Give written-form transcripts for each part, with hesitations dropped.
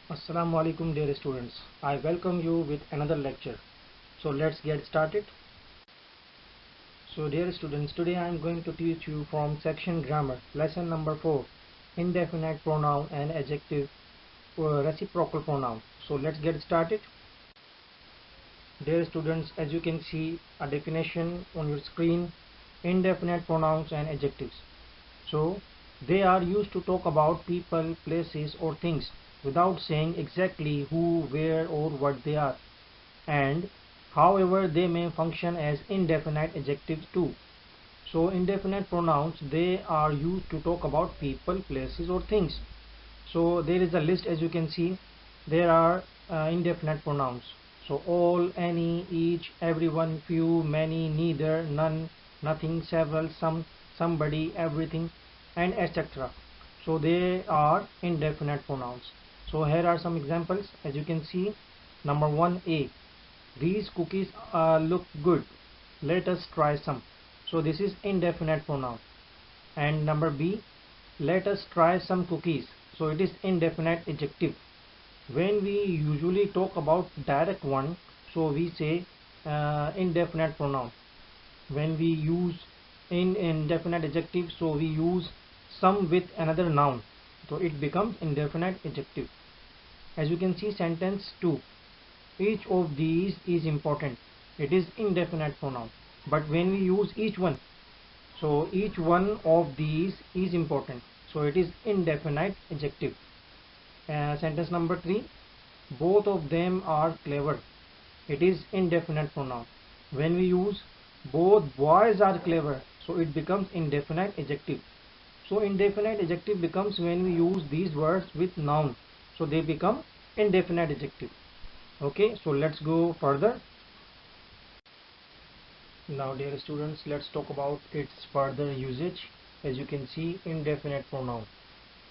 Assalamu alaikum dear students. I welcome you with another lecture. So let's get started. So dear students, today I am going to teach you from section grammar, lesson number 4, indefinite pronoun and adjective reciprocal pronoun. So let's get started. Dear students, as you can see a definition on your screen, indefinite pronouns and adjectives. So they are used to talk about people, places or things without saying exactly who, where or what they are. And however they may function as indefinite adjectives too. So indefinite pronouns, they are used to talk about people, places or things. So there is a list, as you can see. There are indefinite pronouns. So all, any, each, everyone, few, many, neither, none, nothing, several, some, somebody, everything and etc. So they are indefinite pronouns. So here are some examples. As you can see, number 1a, these cookies look good. Let us try some. So this is indefinite pronoun. And number B, let us try some cookies. So it is indefinite adjective. When we usually talk about direct one, so we say indefinite pronoun. When we use in indefinite adjective, so we use some with another noun. So it becomes indefinite adjective. As you can see, sentence 2. Each of these is important. It is indefinite pronoun. But when we use each one, so each one of these is important. So it is indefinite adjective. Sentence number 3. Both of them are clever. It is indefinite pronoun. When we use both boys are clever, so it becomes indefinite adjective. So indefinite adjective becomes when we use these words with noun. So they become indefinite adjective. Okay, so let's go further. Now dear students, let's talk about its further usage. As you can see, indefinite pronoun.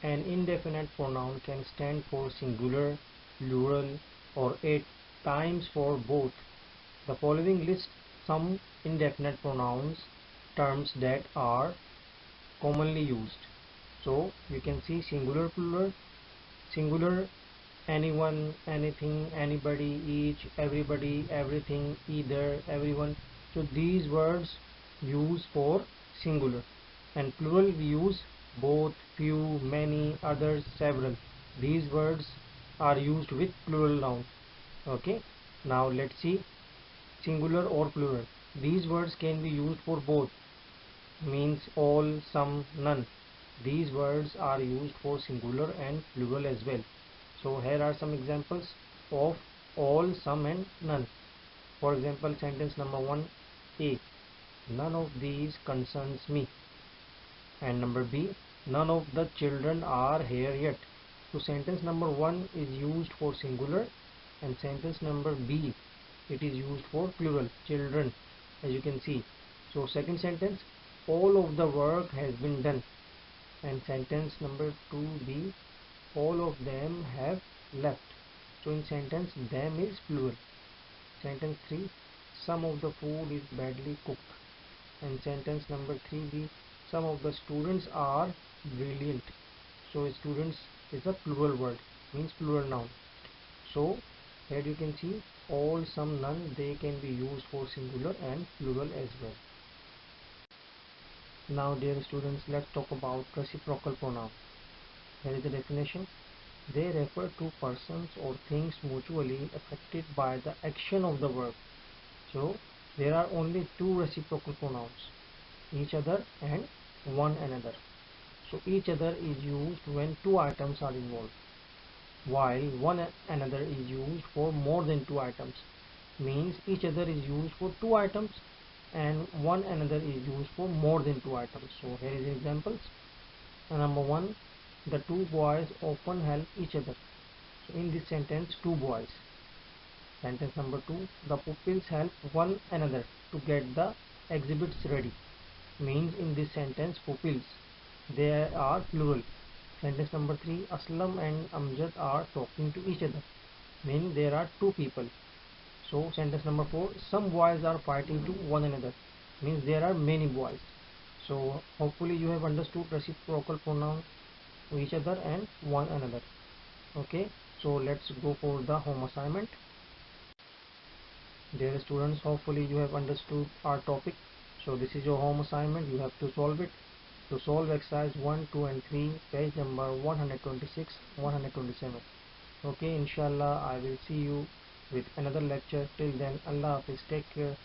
An indefinite pronoun can stand for singular, plural or at times for both. The following list some indefinite pronouns terms that are commonly used. So you can see singular, plural, singular, anyone, anything, anybody, each, everybody, everything, either, everyone. So these words use for singular, and plural we use both, few, many, others, several. These words are used with plural noun. Okay, now let's see singular or plural. These words can be used for both, means all, some, none. These words are used for singular and plural as well. So here are some examples of all, some and none. For example, sentence number 1a, none of these concerns me. And number B, none of the children are here yet. So sentence number 1 is used for singular, and sentence number B, it is used for plural, children, as you can see. So second sentence, all of the work has been done. And sentence number 2b, all of them have left. So in sentence them is plural. Sentence 3, some of the food is badly cooked. And sentence number 3b, some of the students are brilliant. So students is a plural word, means plural noun. So here you can see all, some, none, they can be used for singular and plural as well. Now dear students, let's talk about reciprocal pronoun. Here is the definition. They refer to persons or things mutually affected by the action of the verb. So there are only two reciprocal pronouns, each other and one another. So each other is used when two items are involved, while one another is used for more than two items. Means each other is used for two items and one another is used for more than two items. So here is examples. Number 1, the two boys often help each other. So in this sentence, two boys. Sentence number 2, the pupils help one another to get the exhibits ready. Means in this sentence, pupils, they are plural. Sentence number 3, Aslam and Amjad are talking to each other. Meaning there are two people. So sentence number 4, some boys are fighting to one another. Means there are many boys. So hopefully you have understood reciprocal pronoun, each other and one another. Okay. So let's go for the home assignment. Dear students, hopefully you have understood our topic. So this is your home assignment. You have to solve it. To solve exercise 1, 2 and 3, page number 126, 127. Okay, inshallah I will see you with another lecture. Till then, Allah Hafiz, take care.